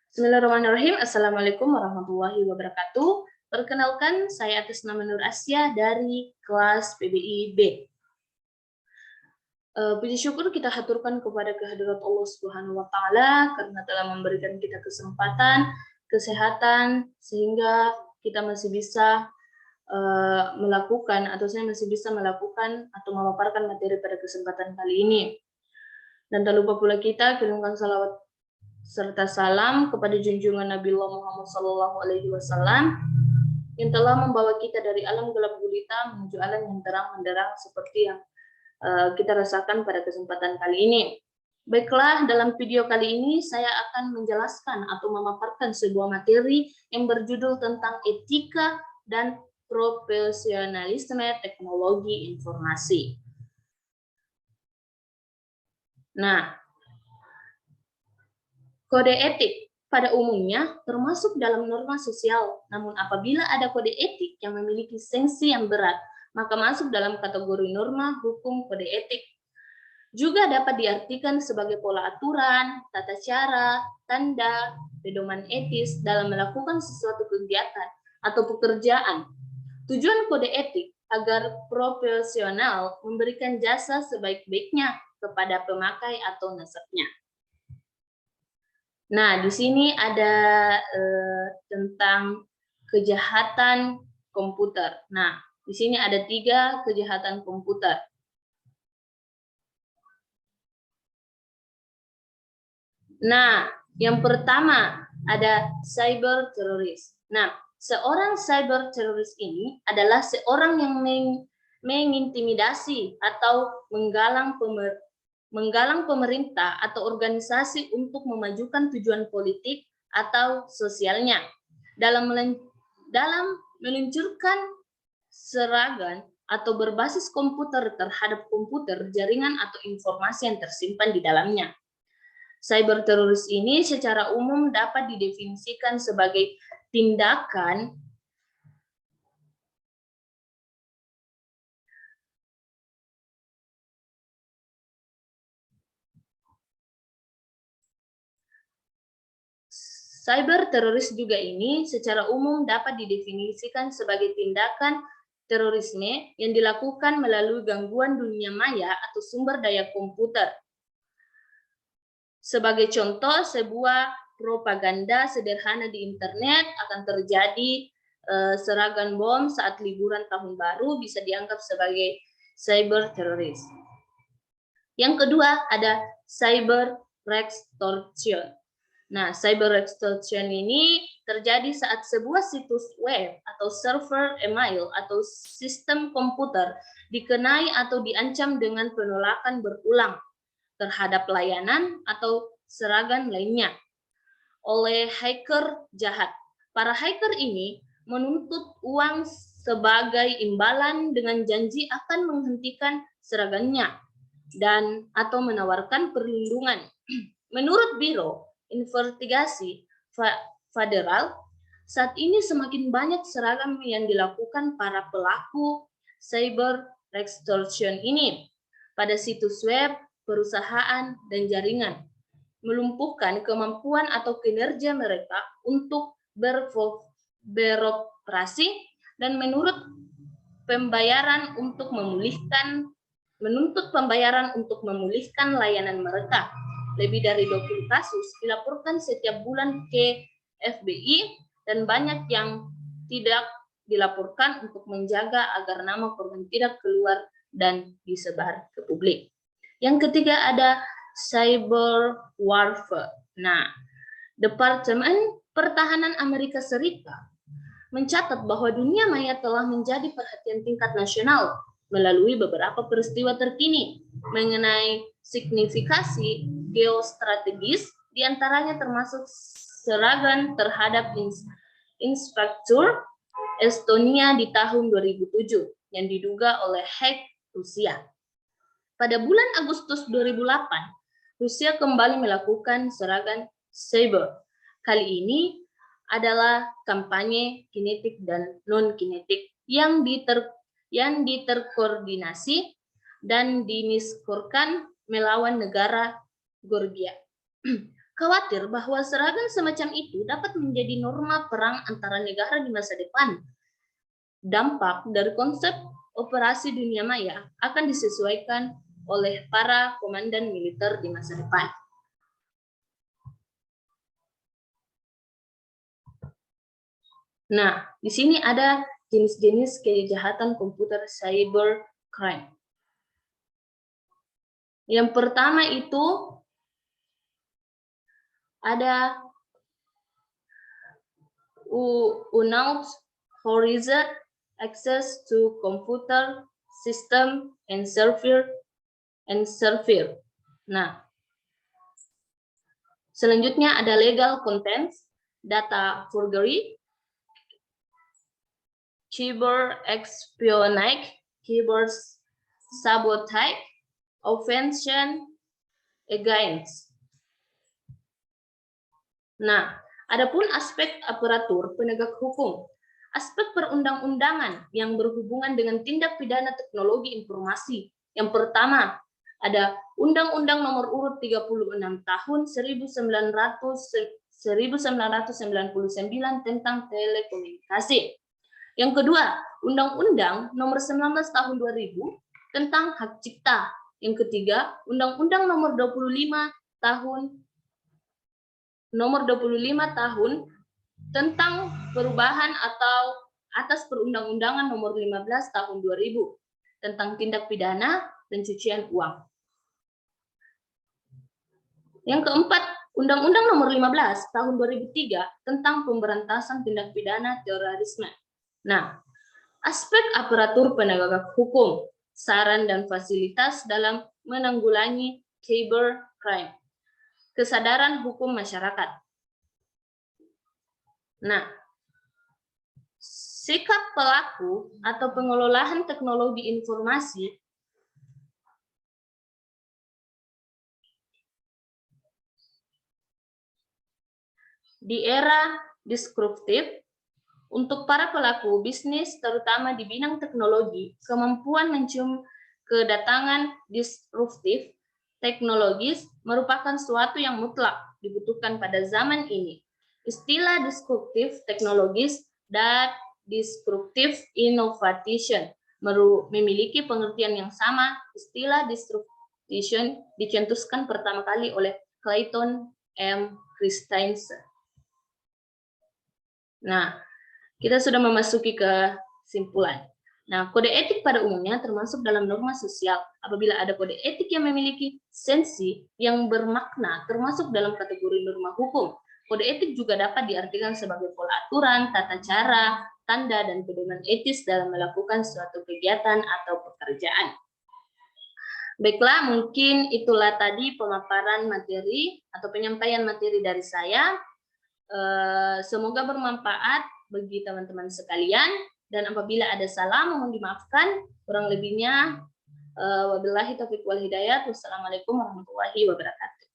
Bismillahirrahmanirrahim. Assalamualaikum warahmatullahi wabarakatuh. Perkenalkan, saya atas nama Nur Asya dari kelas PBI B. Puji syukur kita haturkan kepada kehadirat Allah Subhanahu wa Ta'ala karena telah memberikan kita kesempatan, kesehatan, sehingga kita masih bisa melakukan, atau saya masih bisa melakukan atau memaparkan materi pada kesempatan kali ini. Dan tak lupa pula kita kirimkan salawat serta salam kepada junjungan Nabiullah Muhammad SAW yang telah membawa kita dari alam gelap gulita menuju alam yang terang menderang seperti yang kita rasakan pada kesempatan kali ini. Baiklah, dalam video kali ini saya akan menjelaskan atau memaparkan sebuah materi yang berjudul tentang etika dan profesionalisme teknologi informasi. Nah, kode etik pada umumnya termasuk dalam norma sosial, namun apabila ada kode etik yang memiliki sanksi yang berat, maka masuk dalam kategori norma hukum kode etik. Juga dapat diartikan sebagai pola aturan, tata cara, tanda, pedoman etis dalam melakukan sesuatu kegiatan atau pekerjaan. Tujuan kode etik agar profesional memberikan jasa sebaik-baiknya kepada pemakai atau nasabnya. Nah, di sini ada tentang kejahatan komputer. Nah, di sini ada 3 kejahatan komputer. Nah, yang pertama ada cyber teroris. Nah, seorang cyber teroris ini adalah seorang yang mengintimidasi atau menggalang pemerintah atau organisasi untuk memajukan tujuan politik atau sosialnya dalam meluncurkan serangan atau berbasis komputer terhadap komputer, jaringan atau informasi yang tersimpan di dalamnya. Cyber teroris ini secara umum dapat didefinisikan sebagai tindakan cyber teroris juga ini secara umum dapat didefinisikan sebagai tindakan terorisme yang dilakukan melalui gangguan dunia maya atau sumber daya komputer. Sebagai contoh, sebuah propaganda sederhana di internet akan terjadi serangan bom saat liburan tahun baru bisa dianggap sebagai cyber teroris. Yang kedua ada cyber extortion. Nah, cyber extortion ini terjadi saat sebuah situs web atau server email atau sistem komputer dikenai atau diancam dengan penolakan berulang terhadap layanan atau serangan lainnya oleh hacker jahat. Para hacker ini menuntut uang sebagai imbalan dengan janji akan menghentikan serangannya dan atau menawarkan perlindungan. Menurut Biro Investigasi Federal, saat ini semakin banyak serangan yang dilakukan para pelaku cyber extortion ini pada situs web, perusahaan, dan jaringan, melumpuhkan kemampuan atau kinerja mereka untuk beroperasi dan menuntut pembayaran untuk memulihkan layanan mereka. Lebih dari 20 kasus dilaporkan setiap bulan ke FBI dan banyak yang tidak dilaporkan untuk menjaga agar nama korban tidak keluar dan disebar ke publik. Yang ketiga ada cyber warfare. Nah, Departemen Pertahanan Amerika Serikat mencatat bahwa dunia maya telah menjadi perhatian tingkat nasional melalui beberapa peristiwa terkini mengenai signifikasi geostrategis, diantaranya termasuk serangan terhadap infrastruktur Estonia di tahun 2007 yang diduga oleh hack Rusia. Pada bulan Agustus 2008, Rusia kembali melakukan serangan cyber. Kali ini adalah kampanye kinetik dan non-kinetik yang diterkoordinasi dan diniskorkan melawan negara Georgia. khawatir bahwa serangan semacam itu dapat menjadi norma perang antara negara di masa depan. Dampak dari konsep operasi dunia maya akan disesuaikan oleh para komandan militer di masa depan. Nah, di sini ada jenis-jenis kejahatan komputer cyber crime. Yang pertama itu ada unauthorized access to computer system and server. Nah, selanjutnya ada legal contents, data forgery, cyber espionage, cyber sabotage, offension against. Nah, adapun aspek aparatur penegak hukum, aspek perundang-undangan yang berhubungan dengan tindak pidana teknologi informasi. Yang pertama, ada Undang-Undang Nomor Urut 36 Tahun 1999 tentang telekomunikasi. Yang kedua, Undang-Undang Nomor 19 Tahun 2000 tentang hak cipta. Yang ketiga, Undang-Undang Nomor 25 Tahun tentang perubahan atau atas Perundang-Undangan Nomor 15 Tahun 2000 tentang tindak pidana pencucian uang. Yang keempat, Undang-Undang Nomor 15 Tahun 2003 tentang pemberantasan tindak pidana terorisme. Nah, aspek aparatur penegak hukum, saran dan fasilitas dalam menanggulangi cyber crime, kesadaran hukum masyarakat. Nah, sikap pelaku atau pengelolaan teknologi informasi di era disruptif. Untuk para pelaku bisnis, terutama di bidang teknologi, kemampuan mencium kedatangan disruptif teknologis merupakan suatu yang mutlak dibutuhkan pada zaman ini. Istilah disruptif teknologis dan disruptif innovation memiliki pengertian yang sama. Istilah disruption dicetuskan pertama kali oleh Clayton M. Christensen. Nah, kita sudah memasuki kesimpulan. Nah, kode etik pada umumnya termasuk dalam norma sosial. Apabila ada kode etik yang memiliki sensi yang bermakna, termasuk dalam kategori norma hukum. Kode etik juga dapat diartikan sebagai pola aturan, tata cara, tanda, dan pedoman etis dalam melakukan suatu kegiatan atau pekerjaan. Baiklah, mungkin itulah tadi pemaparan materi atau penyampaian materi dari saya. Semoga bermanfaat bagi teman-teman sekalian, dan apabila ada salah mohon dimaafkan, kurang lebihnya wabillahi taufiq wal hidayah. Wassalamualaikum warahmatullahi wabarakatuh.